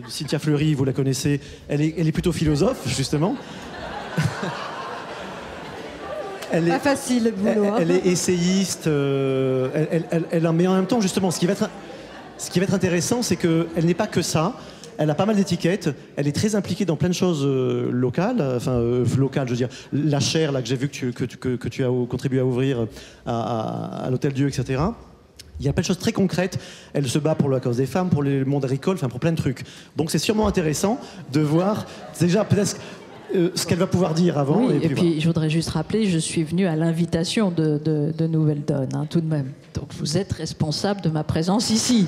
Cynthia Fleury, vous la connaissez, elle est plutôt philosophe, justement. Pas facile le boulot. Elle est essayiste, mais en même temps, justement, ce qui va être intéressant, c'est qu'elle n'est pas que ça. Elle a pas mal d'étiquettes. Elle est très impliquée dans plein de choses locales. Locales, je veux dire. La chaire, là, que j'ai vu que tu as contribué à ouvrir à l'Hôtel-Dieu, etc. Il y a plein de choses très concrètes. Elle se bat pour la cause des femmes, pour le monde agricole, pour plein de trucs. Donc c'est sûrement intéressant de voir déjà peut-être ce qu'elle va pouvoir dire avant. Oui, et puis voilà. Je voudrais juste rappeler, je suis venue à l'invitation de Nouvelle Donne, hein, tout de même. Donc vous êtes responsable de ma présence ici.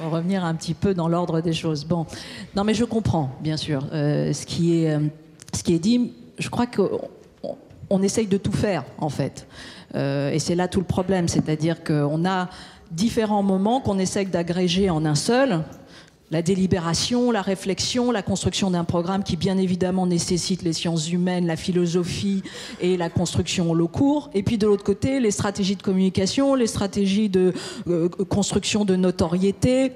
On va revenir un petit peu dans l'ordre des choses. Bon, non mais je comprends, bien sûr, ce qui est dit. Je crois qu'on essaye de tout faire, en fait. Et c'est là tout le problème, c'est-à-dire qu'on a différents moments qu'on essaye d'agréger en un seul. La délibération, la réflexion, la construction d'un programme qui, bien évidemment, nécessite les sciences humaines, la philosophie et la construction au long cours. Et puis, de l'autre côté, les stratégies de communication, les stratégies de construction de notoriété,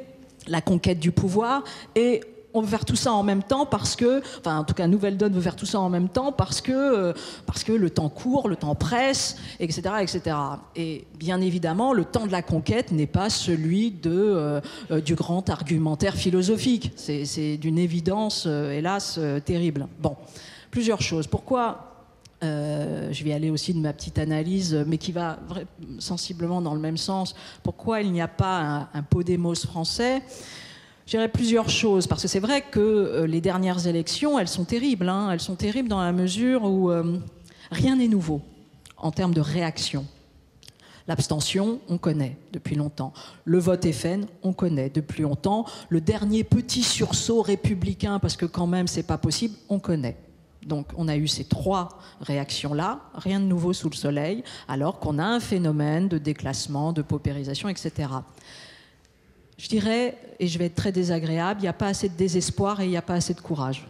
la conquête du pouvoir. Et on veut faire tout ça en même temps parce que, enfin en tout cas Nouvelle Donne veut faire tout ça en même temps parce que le temps court, le temps presse, etc., etc. Et bien évidemment, le temps de la conquête n'est pas celui du grand argumentaire philosophique. C'est d'une évidence, hélas, terrible. Bon, plusieurs choses. Pourquoi je vais aller aussi de ma petite analyse, mais qui va sensiblement dans le même sens. Pourquoi il n'y a pas un Podemos français ? Je dirais plusieurs choses, parce que c'est vrai que les dernières élections, elles sont terribles. Hein. Elles sont terribles dans la mesure où rien n'est nouveau en termes de réaction. L'abstention, on connaît depuis longtemps. Le vote FN, on connaît depuis longtemps. Le dernier petit sursaut républicain, parce que quand même, c'est pas possible, on connaît. Donc on a eu ces trois réactions-là, rien de nouveau sous le soleil, alors qu'on a un phénomène de déclassement, de paupérisation, etc. Je dirais, et je vais être très désagréable, il n'y a pas assez de désespoir et il n'y a pas assez de courage.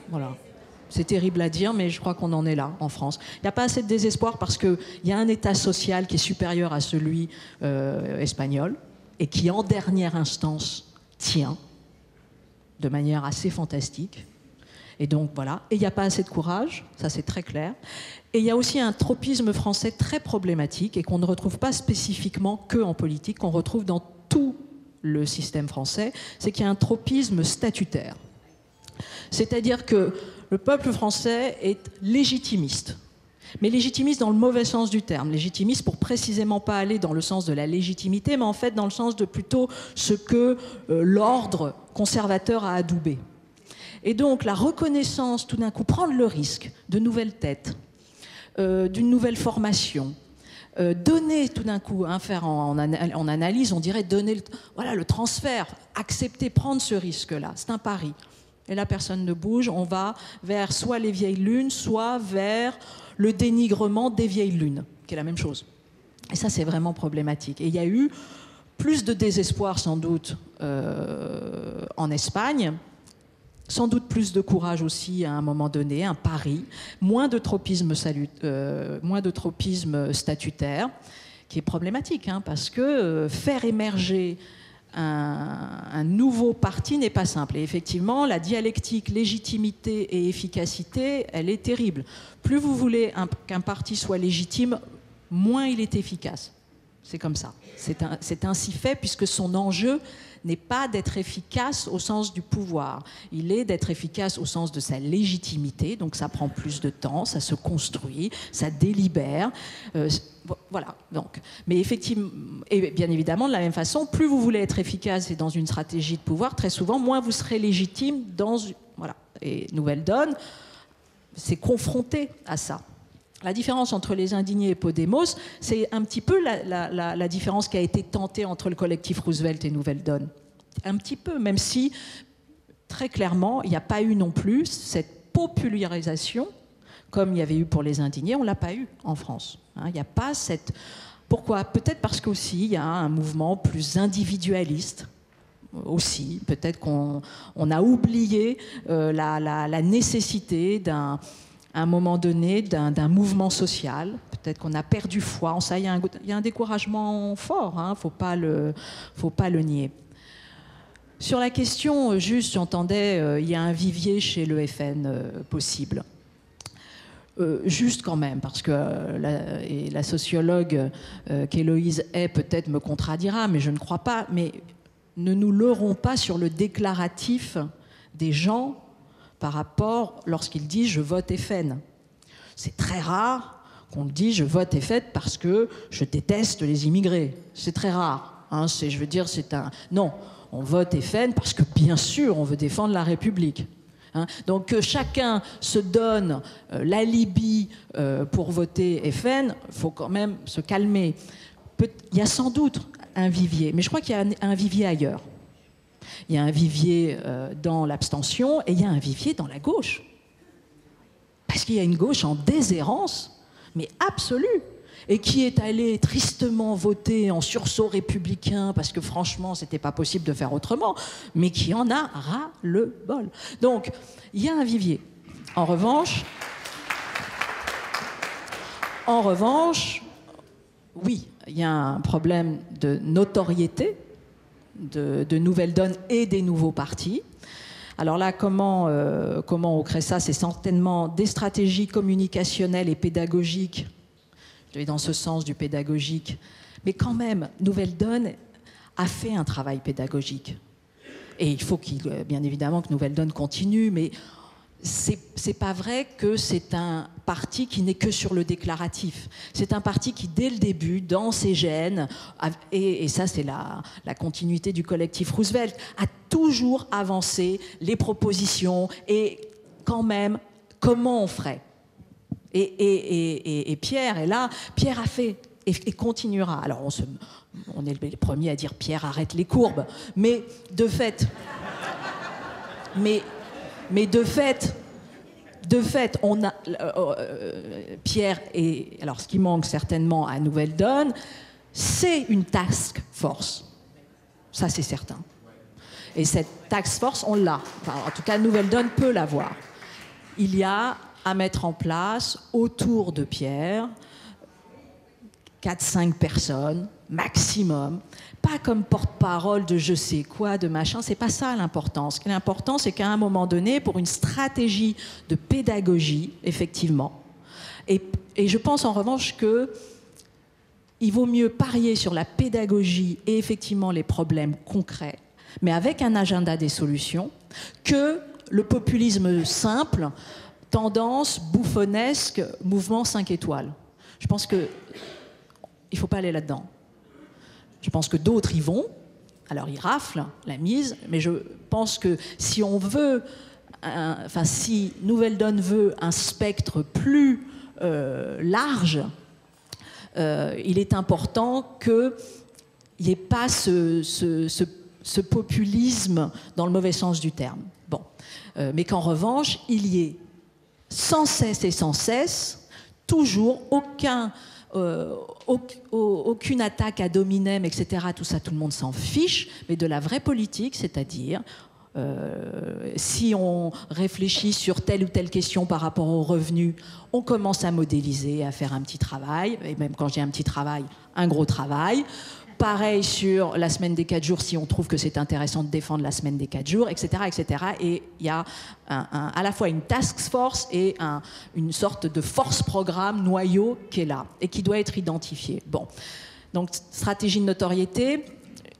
Voilà. C'est terrible à dire, mais je crois qu'on en est là, en France. Il n'y a pas assez de désespoir parce qu'il y a un état social qui est supérieur à celui espagnol et qui, en dernière instance, tient de manière assez fantastique. Et donc, voilà. Et il n'y a pas assez de courage, ça c'est très clair. Et il y a aussi un tropisme français très problématique et qu'on ne retrouve pas spécifiquement qu'en politique, qu'on retrouve dans tout le système français, c'est qu'il y a un tropisme statutaire. C'est-à-dire que le peuple français est légitimiste. Mais légitimiste dans le mauvais sens du terme. Légitimiste pour précisément pas aller dans le sens de la légitimité, mais en fait dans le sens de plutôt ce que l'ordre conservateur a adoubé. Et donc la reconnaissance, tout d'un coup, prendre le risque de nouvelles têtes, d'une nouvelle formation, donner tout d'un coup, faire en analyse, on dirait donner le transfert, accepter, prendre ce risque-là, c'est un pari. Et là, personne ne bouge, on va vers soit les vieilles lunes, soit vers le dénigrement des vieilles lunes, qui est la même chose. Et ça, c'est vraiment problématique. Et il y a eu plus de désespoir, sans doute, en Espagne, sans doute plus de courage aussi à un moment donné, un pari, moins de tropisme statutaire, qui est problématique, hein, parce que faire émerger un nouveau parti n'est pas simple. Et effectivement, la dialectique légitimité et efficacité, elle est terrible. Plus vous voulez qu'un parti soit légitime, moins il est efficace. C'est comme ça. C'est ainsi fait, puisque son enjeu n'est pas d'être efficace au sens du pouvoir. Il est d'être efficace au sens de sa légitimité. Donc ça prend plus de temps, ça se construit, ça délibère. Voilà. Donc, mais effectivement, et bien évidemment, de la même façon, plus vous voulez être efficace et dans une stratégie de pouvoir, très souvent, moins vous serez légitime dans... Voilà. Et Nouvelle Donne s'est confrontée à ça. La différence entre les Indignés et Podemos, c'est un petit peu la différence qui a été tentée entre le collectif Roosevelt et Nouvelle Donne. Un petit peu, même si, très clairement, il n'y a pas eu non plus cette popularisation, comme il y avait eu pour les Indignés, on ne l'a pas eu en France. Il n'y a pas cette... Pourquoi ? Peut-être parce qu'aussi, il y a un mouvement plus individualiste, aussi. Peut-être qu'on a oublié la nécessité à un moment donné d'un mouvement social. Peut-être qu'on a perdu foi en ça. Il y a un découragement fort, hein, faut pas le nier. Sur la question, juste, j'entendais, il y a un vivier chez le FN possible. Juste quand même, parce que la sociologue qu'Héloïse Hay peut-être me contredira, mais je ne crois pas, mais ne nous leurrons pas sur le déclaratif des gens par rapport lorsqu'ils disent « je vote FN ». C'est très rare qu'on dise « je vote FN parce que je déteste les immigrés ». C'est très rare. Hein, je veux dire, c'est un... Non, on vote FN parce que, bien sûr, on veut défendre la République. Hein, donc que chacun se donne l'alibi pour voter FN, il faut quand même se calmer. Il y a sans doute un vivier, mais je crois qu'il y a un vivier ailleurs. Il y a un vivier dans l'abstention et il y a un vivier dans la gauche. Parce qu'il y a une gauche en déshérence, mais absolue, et qui est allée tristement voter en sursaut républicain parce que franchement, c'était pas possible de faire autrement, mais qui en a ras-le-bol. Donc, il y a un vivier. En revanche, oui, il y a un problème de notoriété de Nouvelle Donne et des nouveaux partis. Alors là, comment on crée ça? C'est certainement des stratégies communicationnelles et pédagogiques. Je vais dans ce sens du pédagogique. Mais quand même, Nouvelle Donne a fait un travail pédagogique. Et il faut bien évidemment que Nouvelle Donne continue, mais c'est pas vrai que c'est un parti qui n'est que sur le déclaratif. C'est un parti qui, dès le début, dans ses gènes, et ça c'est la continuité du collectif Roosevelt, a toujours avancé les propositions et quand même, comment on ferait. Et Pierre est là, Pierre a fait et continuera. Alors on est les premiers à dire Pierre arrête les courbes, mais de fait, on a Pierre et alors ce qui manque certainement à Nouvelle Donne, c'est une task force. Ça c'est certain. Et cette task force, on l'a. Enfin, en tout cas, Nouvelle Donne peut l'avoir. Il y a à mettre en place autour de Pierre 4-5 personnes maximum, pas comme porte-parole de je sais quoi, de machin, c'est pas ça l'important. Ce qui est important, c'est qu'à un moment donné, pour une stratégie de pédagogie, effectivement, et je pense en revanche que il vaut mieux parier sur la pédagogie et effectivement les problèmes concrets, mais avec un agenda des solutions, que le populisme simple, tendance bouffonnesque, mouvement 5 étoiles. Je pense qu'il ne faut pas aller là-dedans. Je pense que d'autres y vont, alors ils raflent la mise, mais je pense que si on veut, si Nouvelle Donne veut un spectre plus large, il est important qu'il n'y ait pas ce populisme dans le mauvais sens du terme. Bon. Mais qu'en revanche, il y ait sans cesse, toujours aucune attaque ad hominem, etc. Tout ça, tout le monde s'en fiche, mais de la vraie politique, c'est-à-dire si on réfléchit sur telle ou telle question par rapport aux revenus, on commence à modéliser, à faire un petit travail, et même quand je dis un petit travail, un gros travail. Pareil sur la semaine des 4 jours, si on trouve que c'est intéressant de défendre la semaine des 4 jours, etc., etc. Et il y a à la fois une task force et une sorte de force-programme noyau qui est là et qui doit être identifié. Bon, donc stratégie de notoriété,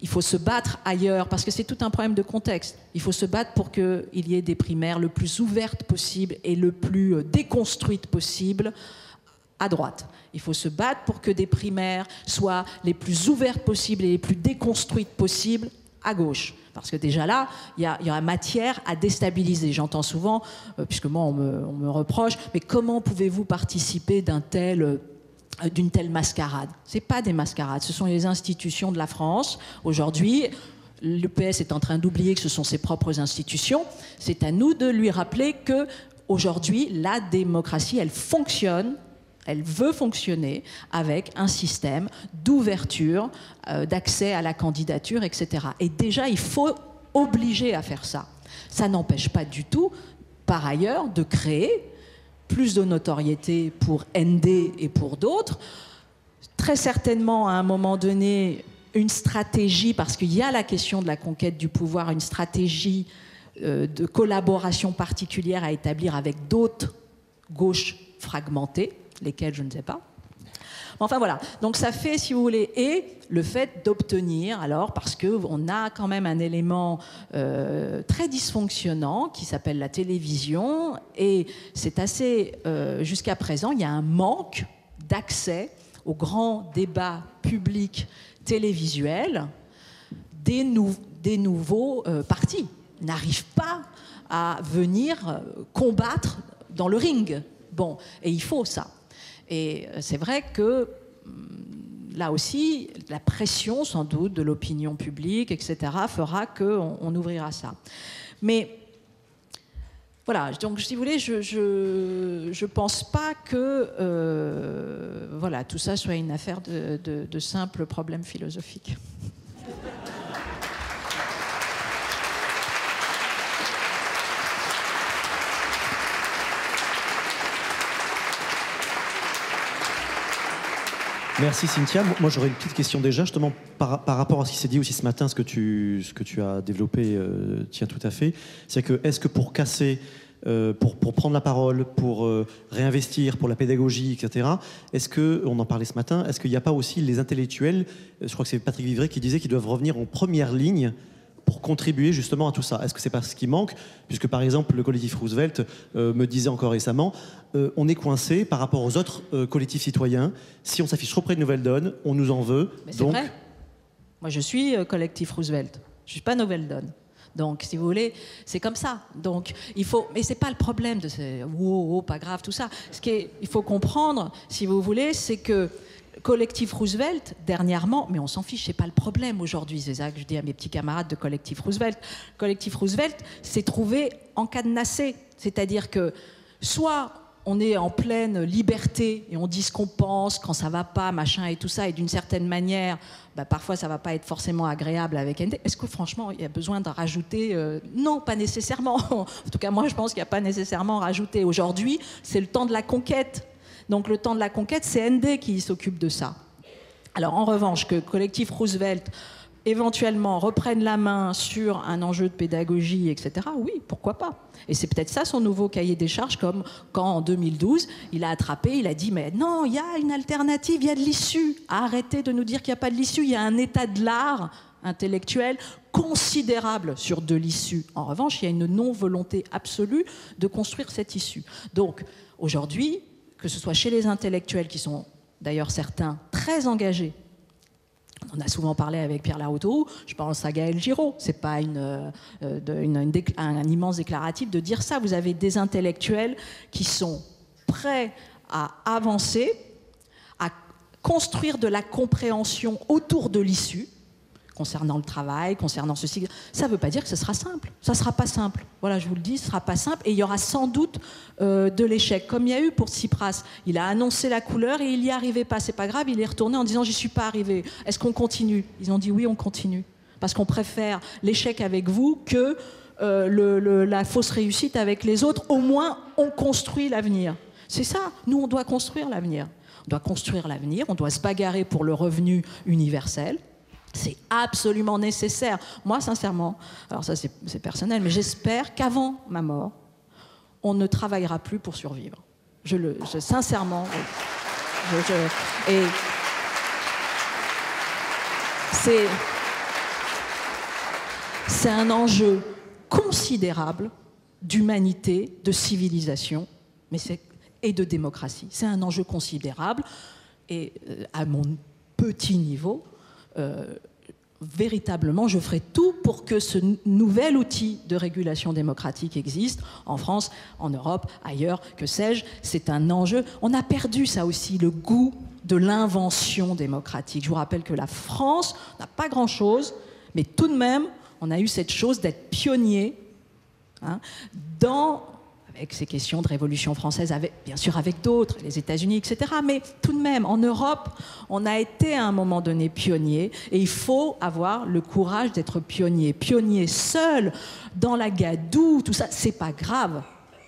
il faut se battre ailleurs parce que c'est tout un problème de contexte. Il faut se battre pour qu'il y ait des primaires le plus ouvertes possible et le plus déconstruites possible à droite. Il faut se battre pour que des primaires soient les plus ouvertes possibles et les plus déconstruites possibles à gauche. Parce que déjà là, il y a matière à déstabiliser. J'entends souvent, puisque moi on me reproche, mais comment pouvez-vous participer d'une telle mascarade? Ce n'est pas des mascarades, ce sont les institutions de la France. Aujourd'hui, le PS est en train d'oublier que ce sont ses propres institutions. C'est à nous de lui rappeler qu'aujourd'hui, la démocratie, elle fonctionne. Elle veut fonctionner avec un système d'ouverture, d'accès à la candidature, etc. Et déjà, il faut obliger à faire ça. Ça n'empêche pas du tout, par ailleurs, de créer plus de notoriété pour ND et pour d'autres. Très certainement, à un moment donné, une stratégie, parce qu'il y a la question de la conquête du pouvoir, une stratégie de collaboration particulière à établir avec d'autres gauches fragmentées, lesquelles je ne sais pas. Enfin voilà, donc ça fait, si vous voulez, et le fait d'obtenir, alors, parce qu'on a quand même un élément très dysfonctionnant qui s'appelle la télévision, et c'est assez, jusqu'à présent, il y a un manque d'accès aux grands débats publics télévisuels des nouveaux partis. Ils n'arrivent pas à venir combattre dans le ring. Bon, et il faut ça. Et c'est vrai que là aussi, la pression sans doute de l'opinion publique, etc., fera qu'on ouvrira ça. Mais voilà, donc si vous voulez, je pense pas que voilà, tout ça soit une affaire de simples problèmes philosophiques. Merci Cynthia. Moi j'aurais une petite question déjà, justement par rapport à ce qui s'est dit aussi ce matin, ce que tu as développé tient tout à fait. C'est que est-ce que pour casser, pour prendre la parole, pour réinvestir, pour la pédagogie, etc., est-ce que, on en parlait ce matin, est-ce qu'il n'y a pas aussi les intellectuels, je crois que c'est Patrick Vivray qui disait qu'ils doivent revenir en première ligne pour contribuer justement à tout ça? Est-ce que c'est pas ce qui manque? Puisque par exemple le collectif Roosevelt me disait encore récemment, on est coincé par rapport aux autres collectifs citoyens. Si on s'affiche trop près de Nouvelle Donne, on nous en veut. Mais c'est vrai. Moi je suis collectif Roosevelt, je suis pas Nouvelle Donne. Donc, si vous voulez, c'est comme ça. Donc, il faut... Mais c'est pas le problème de ces... Oh, pas grave, tout ça. Ce qu'il faut comprendre, si vous voulez, c'est que Collectif Roosevelt, dernièrement, mais on s'en fiche, c'est pas le problème aujourd'hui, c'est ça que je dis à mes petits camarades de Collectif Roosevelt. Collectif Roosevelt s'est trouvé encadenassé, c'est-à-dire que soit on est en pleine liberté et on dit ce qu'on pense, quand ça va pas, machin et tout ça, et d'une certaine manière, parfois ça va pas être forcément agréable avec ND. Est-ce que franchement il y a besoin de rajouter Non, pas nécessairement. En tout cas, moi je pense qu'il n'y a pas nécessairement à rajouter. Aujourd'hui, c'est le temps de la conquête. Donc le temps de la conquête, c'est ND qui s'occupe de ça. Alors en revanche, que Collectif Roosevelt éventuellement reprenne la main sur un enjeu de pédagogie, etc., oui, pourquoi pas. Et c'est peut-être ça son nouveau cahier des charges, comme quand en 2012, il a attrapé, il a dit, mais non, il y a une alternative, il y a de l'issue. Arrêtez de nous dire qu'il n'y a pas de l'issue, il y a un état de l'art intellectuel considérable sur de l'issue. En revanche, il y a une non-volonté absolue de construire cette issue. Donc, aujourd'hui, que ce soit chez les intellectuels, qui sont d'ailleurs certains très engagés, on en a souvent parlé avec Pierre Laroutourou, je pense à Gaël Giraud, c'est pas un immense déclaratif de dire ça. Vous avez des intellectuels qui sont prêts à avancer, à construire de la compréhension autour de l'issue, concernant le travail, concernant ceci. Ça ne veut pas dire que ce sera simple. Ça ne sera pas simple. Voilà, je vous le dis, ce ne sera pas simple. Et il y aura sans doute de l'échec. Comme il y a eu pour Tsipras. Il a annoncé la couleur et il n'y arrivait pas. C'est pas grave, il est retourné en disant « j'y suis pas arrivé ». Est-ce qu'on continue? Ils ont dit « oui, on continue ». Parce qu'on préfère l'échec avec vous que la fausse réussite avec les autres. Au moins, on construit l'avenir. C'est ça. Nous, on doit construire l'avenir. On doit construire l'avenir. On doit se bagarrer pour le revenu universel. C'est absolument nécessaire. Moi, sincèrement, alors ça c'est personnel, mais j'espère qu'avant ma mort, on ne travaillera plus pour survivre. Sincèrement, et c'est un enjeu considérable d'humanité, de civilisation, et de démocratie. C'est un enjeu considérable, et à mon petit niveau, véritablement, je ferai tout pour que ce nouvel outil de régulation démocratique existe en France, en Europe, ailleurs, que sais-je. C'est un enjeu. On a perdu ça aussi, le goût de l'invention démocratique. Je vous rappelle que la France n'a pas grand-chose, mais tout de même, on a eu cette chose d'être pionnier avec ces questions de Révolution française, bien sûr avec d'autres, les États-Unis, etc. Mais tout de même, en Europe, on a été à un moment donné pionnier, et il faut avoir le courage d'être pionnier. Pionnier seul, dans la gadoue, tout ça, c'est pas grave.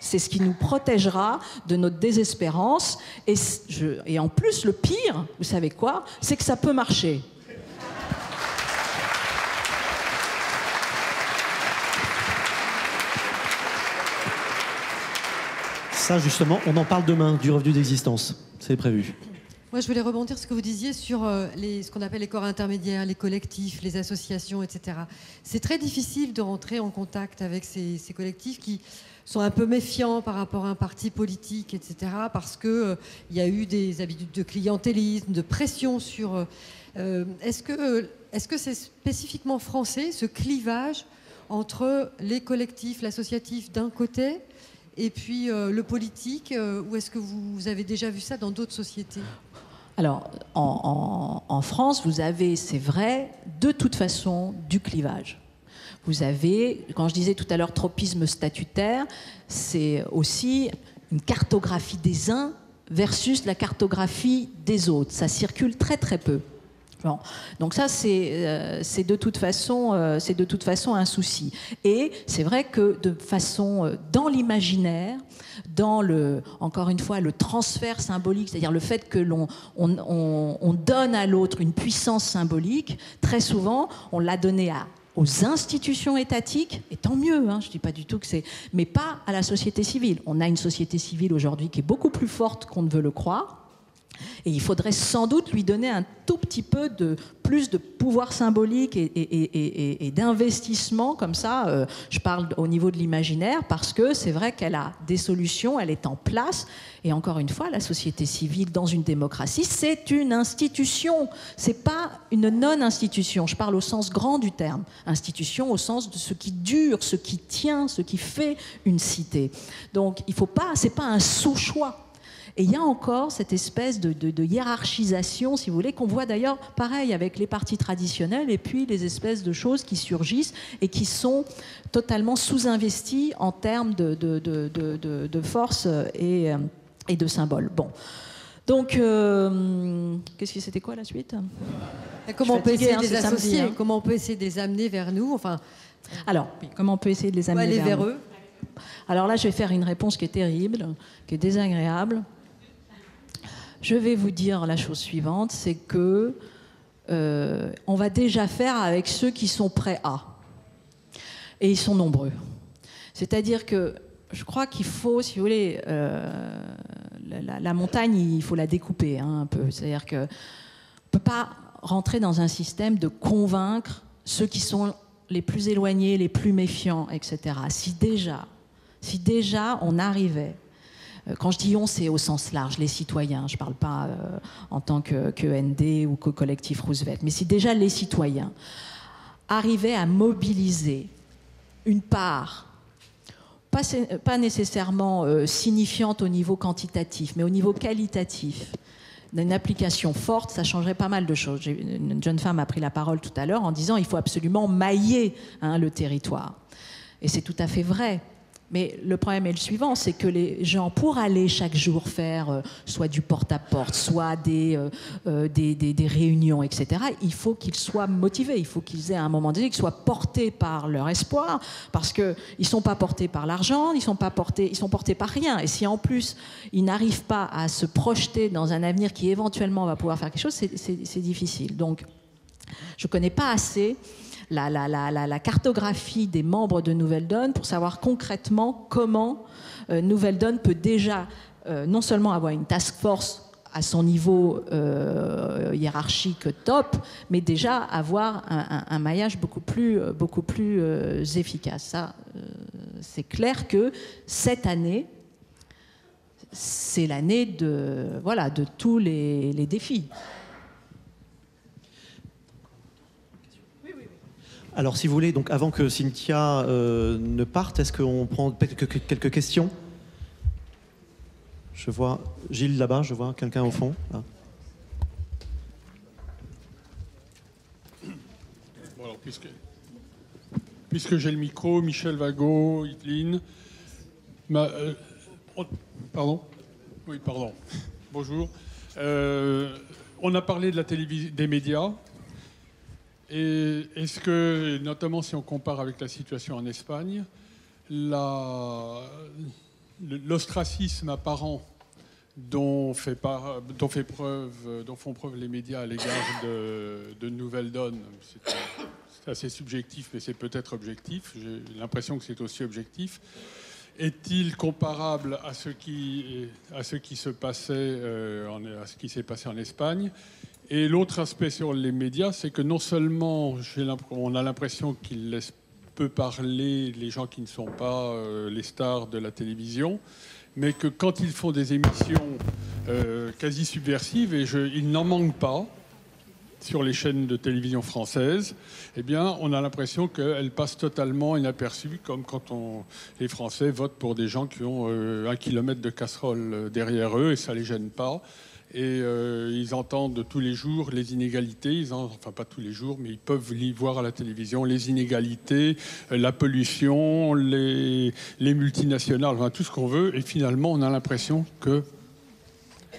C'est ce qui nous protégera de notre désespérance. Et en plus, le pire, vous savez quoi? C'est que ça peut marcher. Ça, justement, on en parle demain, du revenu d'existence. C'est prévu. Moi, je voulais rebondir sur ce que vous disiez sur ce qu'on appelle les corps intermédiaires, les collectifs, les associations, etc. C'est très difficile de rentrer en contact avec ces collectifs qui sont un peu méfiants par rapport à un parti politique, etc. Parce qu'il y a eu des habitudes de clientélisme, de pression sur... Est-ce que c'est spécifiquement français, ce clivage entre les collectifs, l'associatif d'un côté et puis le politique, ou est-ce que vous avez déjà vu ça dans d'autres sociétés? Alors, en France, vous avez, c'est vrai, de toute façon, du clivage. Vous avez, quand je disais tout à l'heure tropisme statutaire, c'est aussi une cartographie des uns versus la cartographie des autres. Ça circule très très peu. Bon. Donc ça, c'est de toute façon un souci. Et c'est vrai que de façon dans l'imaginaire, dans encore une fois le transfert symbolique, c'est-à-dire le fait que on donne à l'autre une puissance symbolique, très souvent on l'a donné aux institutions étatiques, et tant mieux, hein, je ne dis pas du tout que c'est... mais pas à la société civile. On a une société civile aujourd'hui qui est beaucoup plus forte qu'on ne veut le croire, et il faudrait sans doute lui donner un tout petit peu plus de pouvoir symbolique et d'investissement, comme ça, je parle au niveau de l'imaginaire, parce que c'est vrai qu'elle a des solutions, elle est en place, et encore une fois, la société civile dans une démocratie, c'est une institution, c'est pas une non-institution, je parle au sens grand du terme, institution au sens de ce qui dure, ce qui tient, ce qui fait une cité. Donc, c'est pas un sous-choix. Et il y a encore cette espèce de hiérarchisation, si vous voulez, qu'on voit d'ailleurs pareil avec les partis traditionnels et puis les espèces de choses qui surgissent et qui sont totalement sous-investies en termes de force et de symboles. Bon. Donc, c'était quoi la suite? Comment on peut essayer de les associer, samedi, hein. Comment on peut essayer de les amener vers nous, enfin... Alors, comment on peut essayer de les amener vers eux? Alors là, je vais faire une réponse qui est terrible, qui est désagréable. Je vais vous dire la chose suivante, c'est que on va déjà faire avec ceux qui sont prêts à. Et ils sont nombreux. C'est-à-dire que je crois qu'il faut, si vous voulez, la montagne, il faut la découper un peu. C'est-à-dire qu'on ne peut pas rentrer dans un système de convaincre ceux qui sont les plus éloignés, les plus méfiants, etc. Si déjà on arrivait, quand je dis on, c'est au sens large, les citoyens, je ne parle pas en tant que ND ou que collectif Roosevelt, mais si déjà les citoyens arrivaient à mobiliser une part, pas nécessairement signifiante au niveau quantitatif, mais au niveau qualitatif, d'une application forte, ça changerait pas mal de choses. Une jeune femme a pris la parole tout à l'heure en disant il faut absolument mailler le territoire. Et c'est tout à fait vrai. Mais le problème est le suivant, c'est que les gens, pour aller chaque jour faire soit du porte-à-porte, soit des réunions, etc., il faut qu'ils soient motivés, il faut qu'ils aient à un moment donné, qu'ils soient portés par leur espoir, parce qu'ils ne sont pas portés par l'argent, ils sont portés par rien. Et si en plus, ils n'arrivent pas à se projeter dans un avenir qui éventuellement va pouvoir faire quelque chose, c'est difficile. Donc, je ne connais pas assez la cartographie des membres de Nouvelle Donne pour savoir concrètement comment Nouvelle Donne peut déjà non seulement avoir une task force à son niveau hiérarchique top, mais déjà avoir un maillage beaucoup plus efficace. Ça, c'est clair que cette année, c'est l'année de tous les défis. Alors, si vous voulez, donc avant que Cynthia ne parte, est-ce qu'on prend quelques questions? Je vois Gilles là-bas, je vois quelqu'un au fond. Là. Bon, alors, puisque j'ai le micro, Michel Vago, Yveline... pardon? Oui, pardon. Bonjour. On a parlé de la télévision, des médias. Et est-ce que, notamment si on compare avec la situation en Espagne, l'ostracisme apparent dont font preuve les médias à l'égard de Nouvelle Donne, c'est assez subjectif, mais c'est peut-être objectif. J'ai l'impression que c'est aussi objectif. Est-il comparable à ce qui se passait, à ce qui s'est passé en Espagne? Et l'autre aspect sur les médias, c'est que non seulement on a l'impression qu'ils laissent peu parler les gens qui ne sont pas les stars de la télévision, mais que quand ils font des émissions quasi subversives, et il n'en manque pas sur les chaînes de télévision françaises, eh bien, on a l'impression qu'elles passent totalement inaperçues, comme quand les Français votent pour des gens qui ont 1 kilomètre de casserole derrière eux, et ça ne les gêne pas. Et ils entendent tous les jours les inégalités, enfin pas tous les jours, mais ils peuvent voir à la télévision les inégalités, la pollution, les multinationales, enfin tout ce qu'on veut, et finalement on a l'impression que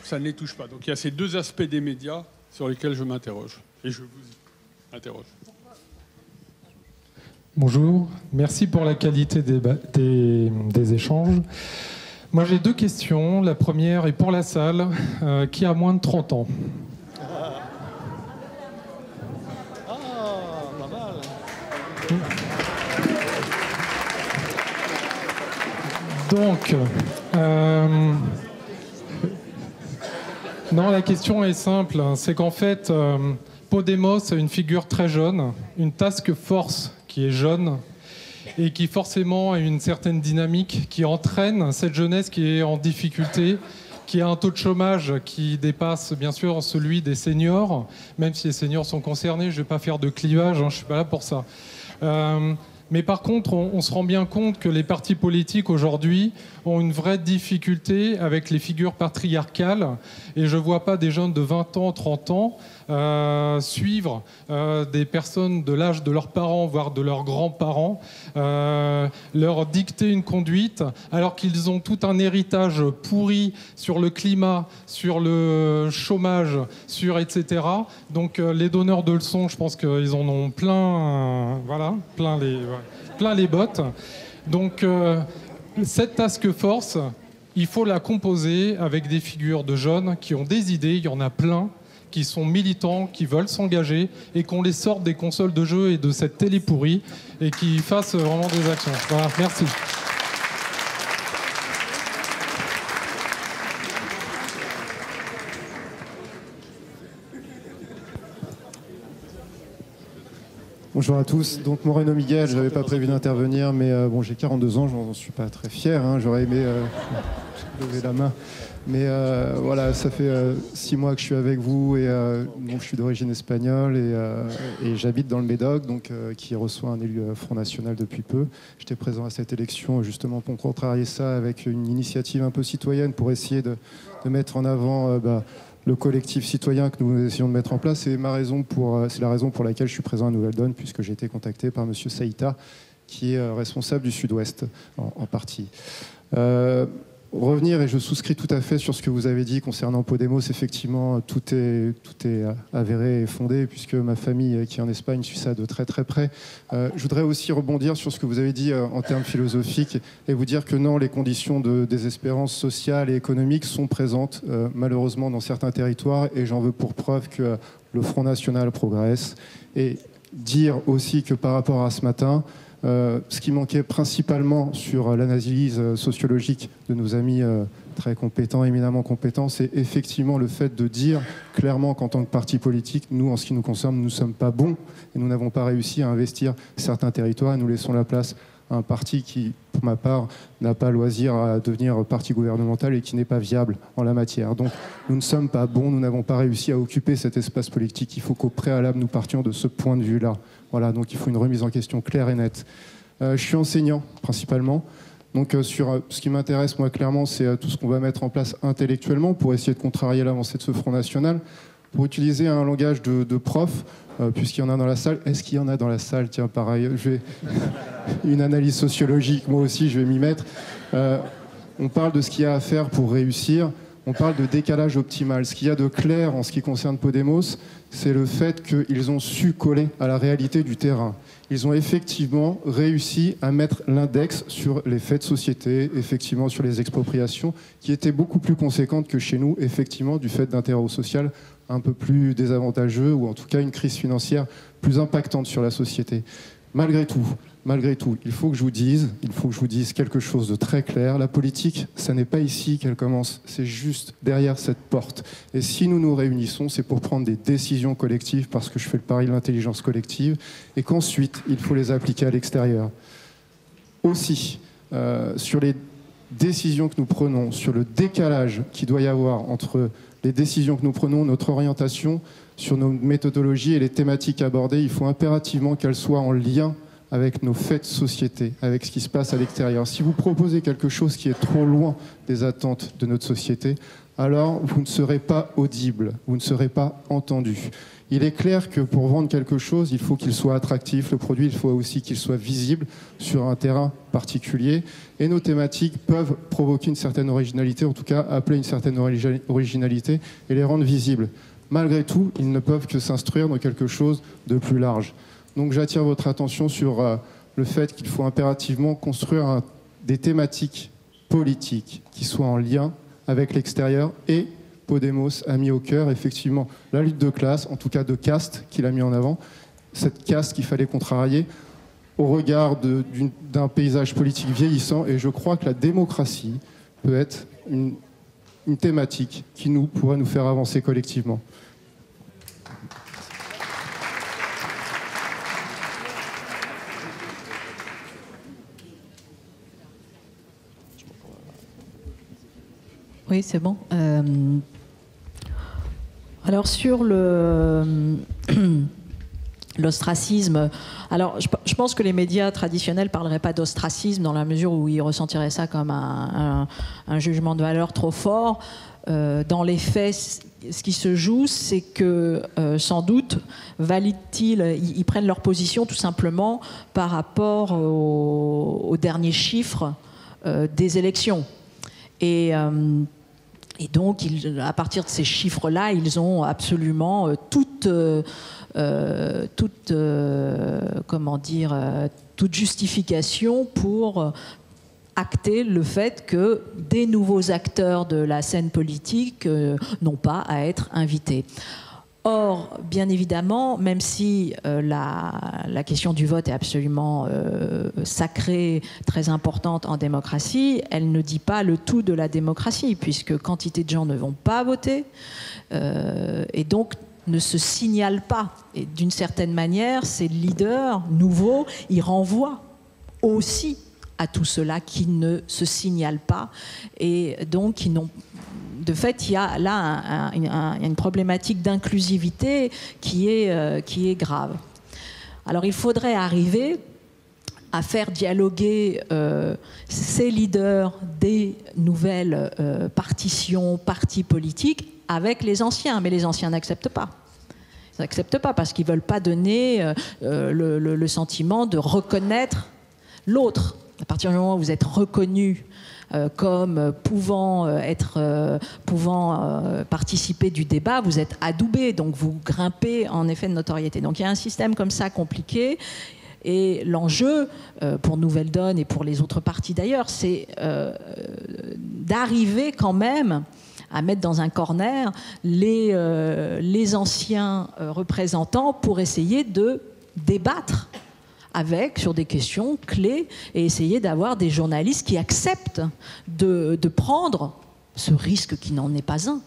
ça ne les touche pas. Donc il y a ces deux aspects des médias sur lesquels je m'interroge, et je vous interroge. Bonjour, merci pour la qualité des échanges. Moi, j'ai 2 questions. La première est pour la salle. Qui a moins de 30 ans? Pas mal. Donc, non, la question est simple. C'est qu'en fait, Podemos a une figure très jeune, une task force qui est jeune, et qui forcément a une certaine dynamique qui entraîne cette jeunesse qui est en difficulté, qui a un taux de chômage qui dépasse bien sûr celui des seniors, même si les seniors sont concernés. Je ne vais pas faire de clivage, je ne suis pas là pour ça. Mais par contre, on se rend bien compte que les partis politiques aujourd'hui ont une vraie difficulté avec les figures patriarcales. Et je ne vois pas des jeunes de 20 ans, 30 ans suivre des personnes de l'âge de leurs parents, voire de leurs grands-parents, leur dicter une conduite, alors qu'ils ont tout un héritage pourri sur le climat, sur le chômage, sur etc. Donc les donneurs de leçons, je pense qu'ils en ont plein les bottes. Donc cette task force, il faut la composer avec des figures de jeunes qui ont des idées, il y en a plein, qui sont militants, qui veulent s'engager, et qu'on les sorte des consoles de jeux et de cette télé pourrie, et qui fassent vraiment des actions. Voilà, merci. Bonjour à tous. Donc Moreno Miguel, je n'avais pas prévu d'intervenir, mais bon, j'ai 42 ans, je n'en suis pas très fier. J'aurais aimé lever la main. Mais voilà, ça fait 6 mois que je suis avec vous et donc je suis d'origine espagnole et j'habite dans le Médoc, donc qui reçoit un élu Front National depuis peu. J'étais présent à cette élection justement pour contrarier ça avec une initiative un peu citoyenne pour essayer de mettre en avant le collectif citoyen que nous essayons de mettre en place. C'est la raison pour laquelle je suis présent à Nouvelle Donne, puisque j'ai été contacté par M. Saïta, qui est responsable du Sud-Ouest en partie. Revenir, et je souscris tout à fait sur ce que vous avez dit concernant Podemos, effectivement, tout est avéré et fondé, puisque ma famille qui est en Espagne suit ça de très très près. Je voudrais aussi rebondir sur ce que vous avez dit en termes philosophiques et vous dire que non, les conditions de désespérance sociale et économique sont présentes malheureusement dans certains territoires, et j'en veux pour preuve que le Front National progresse. Et dire aussi que par rapport à ce matin, ce qui manquait principalement sur l'analyse sociologique de nos amis très compétents, éminemment compétents, c'est effectivement le fait de dire clairement qu'en tant que parti politique, nous, en ce qui nous concerne, nous ne sommes pas bons et nous n'avons pas réussi à investir certains territoires et nous laissons la place à un parti qui, pour ma part, n'a pas loisir à devenir parti gouvernemental et qui n'est pas viable en la matière. Donc nous ne sommes pas bons, nous n'avons pas réussi à occuper cet espace politique. Il faut qu'au préalable, nous partions de ce point de vue-là. Voilà, donc il faut une remise en question claire et nette. Je suis enseignant, principalement. Donc sur ce qui m'intéresse, moi, clairement, c'est tout ce qu'on va mettre en place intellectuellement pour essayer de contrarier l'avancée de ce Front National. Pour utiliser un langage de prof, puisqu'il y en a dans la salle. Est-ce qu'il y en a dans la salle? Tiens, pareil, une analyse sociologique, moi aussi, je vais m'y mettre. On parle de ce qu'il y a à faire pour réussir. On parle de décalage optimal. Ce qu'il y a de clair en ce qui concerne Podemos, c'est le fait qu'ils ont su coller à la réalité du terrain. Ils ont effectivement réussi à mettre l'index sur les faits de société, effectivement sur les expropriations, qui étaient beaucoup plus conséquentes que chez nous, effectivement, du fait d'un terreau social un peu plus désavantageux, ou en tout cas une crise financière plus impactante sur la société. Malgré tout, il faut que je vous dise quelque chose de très clair. La politique, ça n'est pas ici qu'elle commence, c'est juste derrière cette porte. Et si nous nous réunissons, c'est pour prendre des décisions collectives, parce que je fais le pari de l'intelligence collective, et qu'ensuite, il faut les appliquer à l'extérieur. Aussi, sur les décisions que nous prenons, sur le décalage qu'il doit y avoir entre les décisions que nous prenons, notre orientation, sur nos méthodologies et les thématiques abordées, il faut impérativement qu'elles soient en lien avec nos faits de société, avec ce qui se passe à l'extérieur. Si vous proposez quelque chose qui est trop loin des attentes de notre société, alors vous ne serez pas audible, vous ne serez pas entendu. Il est clair que pour vendre quelque chose, il faut qu'il soit attractif, le produit, il faut aussi qu'il soit visible sur un terrain particulier. Et nos thématiques peuvent provoquer une certaine originalité, en tout cas appeler une certaine originalité et les rendre visibles. Malgré tout, ils ne peuvent que s'instruire dans quelque chose de plus large. Donc j'attire votre attention sur le fait qu'il faut impérativement construire des thématiques politiques qui soient en lien avec l'extérieur, et Podemos a mis au cœur effectivement la lutte de classe, en tout cas de caste qu'il a mis en avant, cette caste qu'il fallait contrarier au regard d'un paysage politique vieillissant, et je crois que la démocratie peut être une thématique qui pourrait nous faire avancer collectivement. Oui, c'est bon. Alors sur l'ostracisme, alors je pense que les médias traditionnels ne parleraient pas d'ostracisme dans la mesure où ils ressentiraient ça comme un jugement de valeur trop fort. Dans les faits, ce qui se joue, c'est que sans doute ils prennent leur position tout simplement par rapport aux derniers chiffres des élections. Et donc, à partir de ces chiffres-là, ils ont absolument toute justification pour acter le fait que des nouveaux acteurs de la scène politique n'ont pas à être invités. Or, bien évidemment, même si la question du vote est absolument sacrée, très importante en démocratie, elle ne dit pas le tout de la démocratie, puisque quantité de gens ne vont pas voter, et donc ne se signalent pas. Et d'une certaine manière, ces leaders nouveaux, ils renvoient aussi à tout cela qui ne se signalent pas, et donc qui n'ont... De fait, il y a là une problématique d'inclusivité qui est grave. Alors, il faudrait arriver à faire dialoguer ces leaders des nouvelles partis politiques avec les anciens. Mais les anciens n'acceptent pas. Ils n'acceptent pas parce qu'ils ne veulent pas donner le sentiment de reconnaître l'autre. À partir du moment où vous êtes reconnu comme pouvant participer du débat, vous êtes adoubé, donc vous grimpez en effet de notoriété. Donc il y a un système comme ça compliqué, et l'enjeu pour Nouvelle Donne et pour les autres partis d'ailleurs, c'est d'arriver quand même à mettre dans un corner les anciens représentants pour essayer de débattre sur des questions clés, et essayer d'avoir des journalistes qui acceptent de prendre ce risque qui n'en est pas un.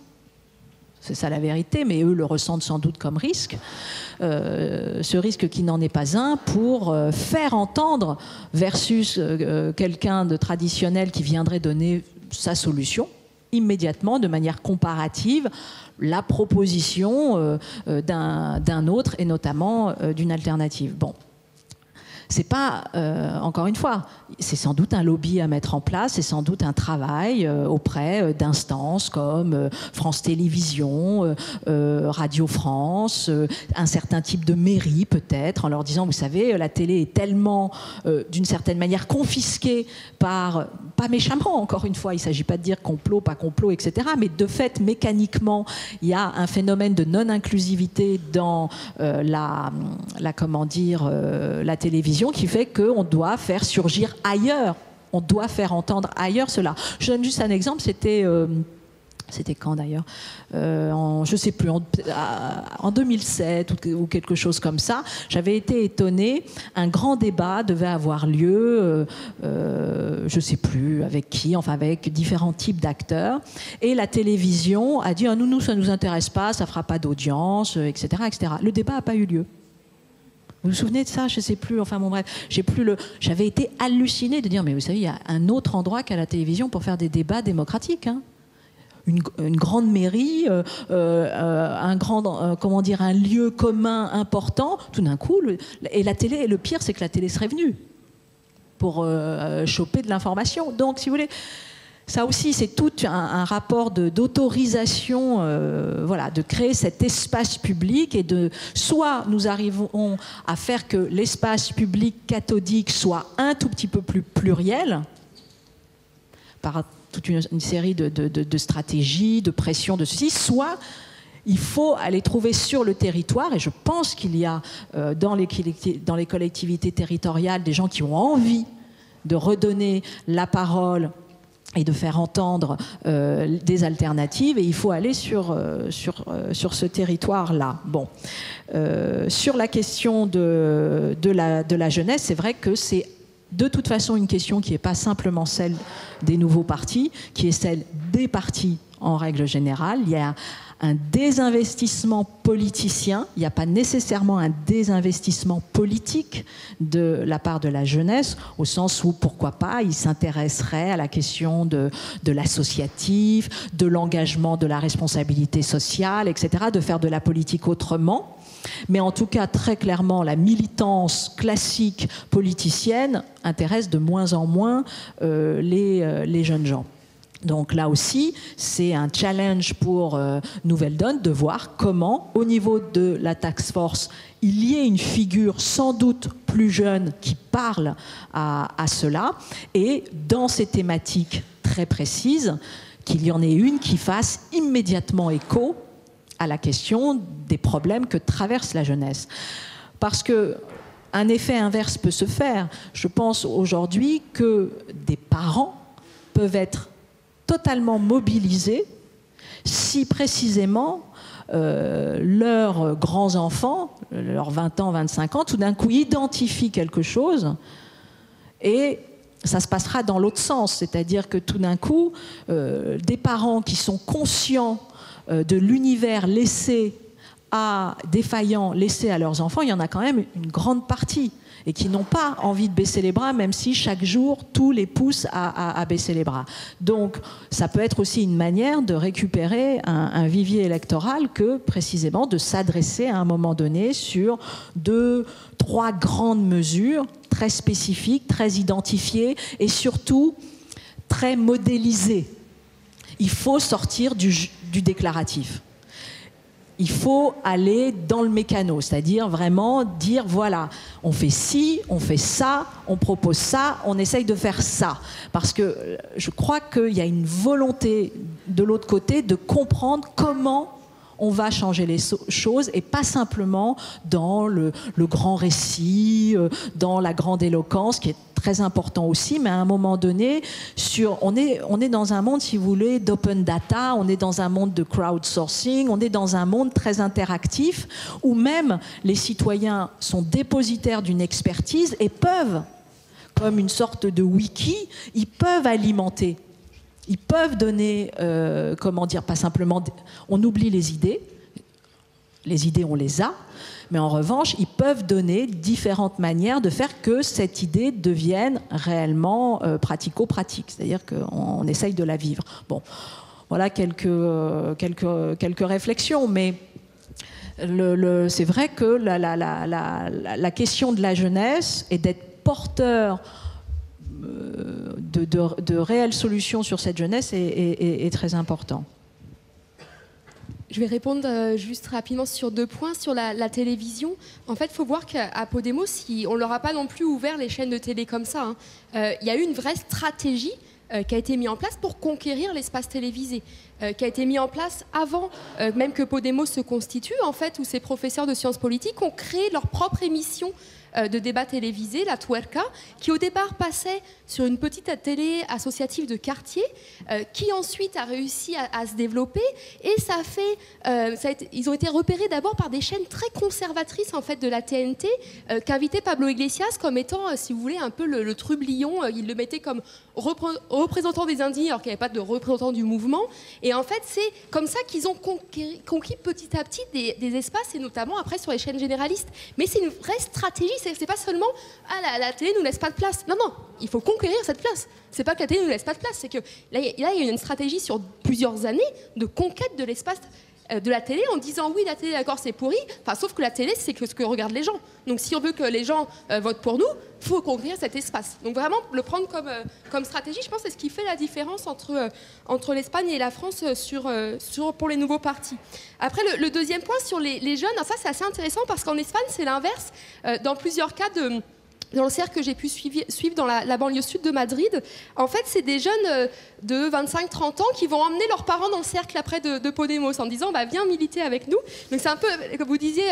C'est ça la vérité, mais eux le ressentent sans doute comme risque. Ce risque qui n'en est pas un, pour faire entendre versus quelqu'un de traditionnel qui viendrait donner sa solution immédiatement, de manière comparative, la proposition d'un autre, et notamment d'une alternative. Bon. C'est pas, encore une fois, c'est sans doute un lobby à mettre en place, c'est sans doute un travail auprès d'instances comme France Télévisions, Radio France, un certain type de mairie peut-être, en leur disant, vous savez, la télé est tellement, d'une certaine manière, confisquée par pas méchamment, encore une fois, il ne s'agit pas de dire complot, pas complot, etc. Mais de fait, mécaniquement, il y a un phénomène de non-inclusivité dans la télévision qui fait qu'on doit faire surgir ailleurs, on doit faire entendre ailleurs cela. Je donne juste un exemple, c'était quand d'ailleurs je ne sais plus, en 2007 ou quelque chose comme ça, j'avais été étonnée, un grand débat devait avoir lieu, je ne sais plus avec qui, enfin avec différents types d'acteurs, et la télévision a dit nous ça ne nous intéresse pas, ça ne fera pas d'audience, etc., etc. Le débat n'a pas eu lieu. Vous vous souvenez de ça? Je ne sais plus, enfin bon bref, j'avais été hallucinée de dire mais vous savez, il y a un autre endroit qu'à la télévision pour faire des débats démocratiques, hein. Une grande mairie, un lieu commun important, tout d'un coup, et la télé, et le pire, c'est que la télé serait venue pour choper de l'information. Donc, si vous voulez, ça aussi, c'est tout un rapport d'autorisation, de créer cet espace public, et soit nous arrivons à faire que l'espace public cathodique soit un tout petit peu plus pluriel, par toute une série de stratégies, de pressions, de ceci, soit il faut aller trouver sur le territoire, et je pense qu'il y a dans les collectivités territoriales des gens qui ont envie de redonner la parole et de faire entendre des alternatives, et il faut aller sur ce territoire-là. Bon. Sur la question de la jeunesse, c'est vrai que c'est de toute façon une question qui n'est pas simplement celle des nouveaux partis, qui est celle des partis en règle générale. Il y a un désinvestissement politicien, il n'y a pas nécessairement un désinvestissement politique de la part de la jeunesse, au sens où, pourquoi pas, ils s'intéresseraient à la question de l'associatif, de l'engagement, de la responsabilité sociale, etc., de faire de la politique autrement. Mais en tout cas, très clairement, la militance classique politicienne intéresse de moins en moins les jeunes gens. Donc là aussi, c'est un challenge pour Nouvelle Donne de voir comment, au niveau de la task force, il y ait une figure sans doute plus jeune qui parle à cela, et dans ces thématiques très précises, qu'il y en ait une qui fasse immédiatement écho à la question des problèmes que traverse la jeunesse. Parce qu'un effet inverse peut se faire. Je pense aujourd'hui que des parents peuvent être totalement mobilisés si précisément leurs grands-enfants, leurs 20 ans, 25 ans, tout d'un coup identifient quelque chose, et ça se passera dans l'autre sens. C'est-à-dire que tout d'un coup, des parents qui sont conscients de l'univers défaillant laissé à leurs enfants, il y en a quand même une grande partie, et qui n'ont pas envie de baisser les bras, même si chaque jour tout les pousse à baisser les bras. Donc ça peut être aussi une manière de récupérer un vivier électoral, que précisément de s'adresser à un moment donné sur 2, 3 grandes mesures très spécifiques, très identifiées, et surtout très modélisées. Il faut sortir du déclaratif. Il faut aller dans le mécano, c'est-à-dire vraiment dire, voilà, on fait ci, on fait ça, on propose ça, on essaye de faire ça. Parce que je crois qu'il y a une volonté de l'autre côté de comprendre comment on va changer les choses, et pas simplement dans le grand récit, dans la grande éloquence, qui est très important aussi, mais à un moment donné, on est dans un monde, si vous voulez, d'open data, on est dans un monde de crowdsourcing, on est dans un monde très interactif, où même les citoyens sont dépositaires d'une expertise et peuvent, comme une sorte de wiki, ils peuvent alimenter. Ils peuvent donner, pas simplement... On oublie les idées, on les a, mais en revanche, ils peuvent donner différentes manières de faire que cette idée devienne réellement pratico-pratique, c'est-à-dire qu'on essaye de la vivre. Bon, voilà quelques réflexions, mais c'est vrai que la question de la jeunesse et d'être porteur de réelles solutions sur cette jeunesse est très important. Je vais répondre juste rapidement sur 2 points. Sur la télévision, en fait, il faut voir qu'à Podemos, on ne leur a pas non plus ouvert les chaînes de télé comme ça. Il y a eu une vraie stratégie qui a été mis en place pour conquérir l'espace télévisé, qui a été mis en place avant même que Podemos se constitue, en fait, où ces professeurs de sciences politiques ont créé leur propre émission de débat télévisé, la Tuerca, qui au départ passait sur une petite télé associative de quartier, qui ensuite a réussi à se développer, et ils ont été repérés d'abord par des chaînes très conservatrices en fait de la TNT, qu'invitait Pablo Iglesias comme étant, si vous voulez, un peu le trublion. Il le mettait comme représentant des indignes alors qu'il n'y avait pas de représentant du mouvement. Et en fait, c'est comme ça qu'ils ont conquis petit à petit des espaces, et notamment après sur les chaînes généralistes. Mais c'est une vraie stratégie. C'est pas seulement la télé nous laisse pas de place. Non, il faut conquérir cette place. C'est pas que la télé nous laisse pas de place, c'est que là il y a une stratégie sur plusieurs années de conquête de l'espace de la télé, en disant oui, la télé, d'accord, c'est pourri. Enfin, sauf que la télé, c'est que ce que regardent les gens. Donc si on veut que les gens votent pour nous, il faut conquérir cet espace. Donc vraiment le prendre comme stratégie, je pense que c'est ce qui fait la différence entre l'Espagne et la France pour les nouveaux partis. Après, le deuxième point sur les jeunes, ça c'est assez intéressant parce qu'en Espagne c'est l'inverse. Dans plusieurs cas dans le cercle que j'ai pu suivre dans la banlieue sud de Madrid, en fait, c'est des jeunes de 25-30 ans qui vont emmener leurs parents dans le cercle après de Podemos en disant viens militer avec nous. Donc c'est un peu, comme vous disiez,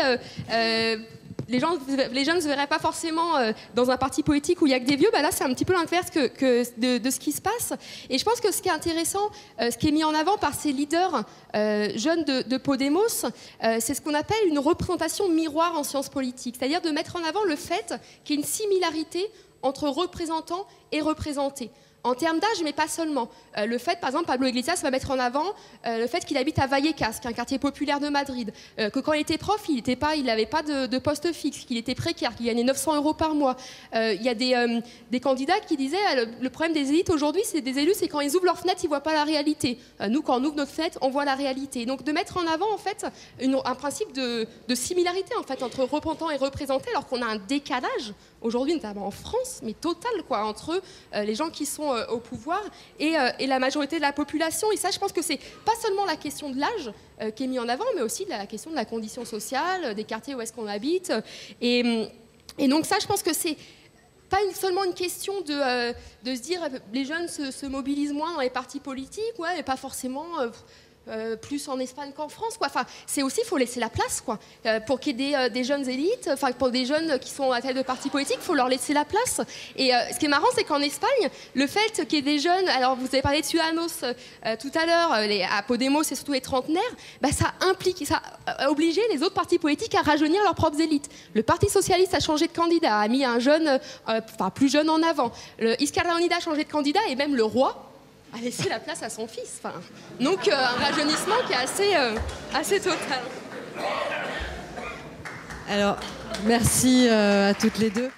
les jeunes ne se verraient pas forcément dans un parti politique où il n'y a que des vieux. Là, c'est un petit peu l'inverse de ce qui se passe. Et je pense que ce qui est intéressant, ce qui est mis en avant par ces leaders jeunes de Podemos, c'est ce qu'on appelle une représentation miroir en sciences politiques. C'est-à-dire de mettre en avant le fait qu'il y a une similarité entre représentants et représentés. En termes d'âge, mais pas seulement. Le fait, par exemple, Pablo Iglesias va mettre en avant le fait qu'il habite à Vallecas, qui est un quartier populaire de Madrid, que quand il était prof, il n'avait pas de poste fixe, qu'il était précaire, qu'il gagnait 900 € par mois. Il y a des candidats qui disaient le problème des élites aujourd'hui, c'est des élus, c'est quand ils ouvrent leurs fenêtres, ils ne voient pas la réalité. Nous, quand on ouvre notre fenêtre, on voit la réalité. Donc de mettre en avant en fait un principe de similarité en fait entre représentants et représentés, alors qu'on a un décalage aujourd'hui, notamment en France, mais total entre les gens qui sont au pouvoir et la majorité de la population. Et ça, je pense que c'est pas seulement la question de l'âge qui est mis en avant, mais aussi la question de la condition sociale, des quartiers où est-ce qu'on habite. Et donc ça, je pense que c'est pas seulement une question de se dire les jeunes se mobilisent moins dans les partis politiques, mais pas forcément... plus en Espagne qu'en France, quoi. Enfin, c'est aussi, il faut laisser la place, quoi. Pour qu'il y ait des jeunes élites, pour des jeunes qui sont à tête de partis politiques, il faut leur laisser la place. Et ce qui est marrant, c'est qu'en Espagne, le fait qu'il y ait des jeunes, alors vous avez parlé de Ciudadanos tout à l'heure, à Podemos et surtout les trentenaires, ça a obligé les autres partis politiques à rajeunir leurs propres élites. Le Parti socialiste a changé de candidat, a mis un jeune, plus jeune en avant. Le Izquierda Unida a changé de candidat et même le roi a laissé la place à son fils. Donc un rajeunissement qui est assez total. Alors, merci à toutes les deux.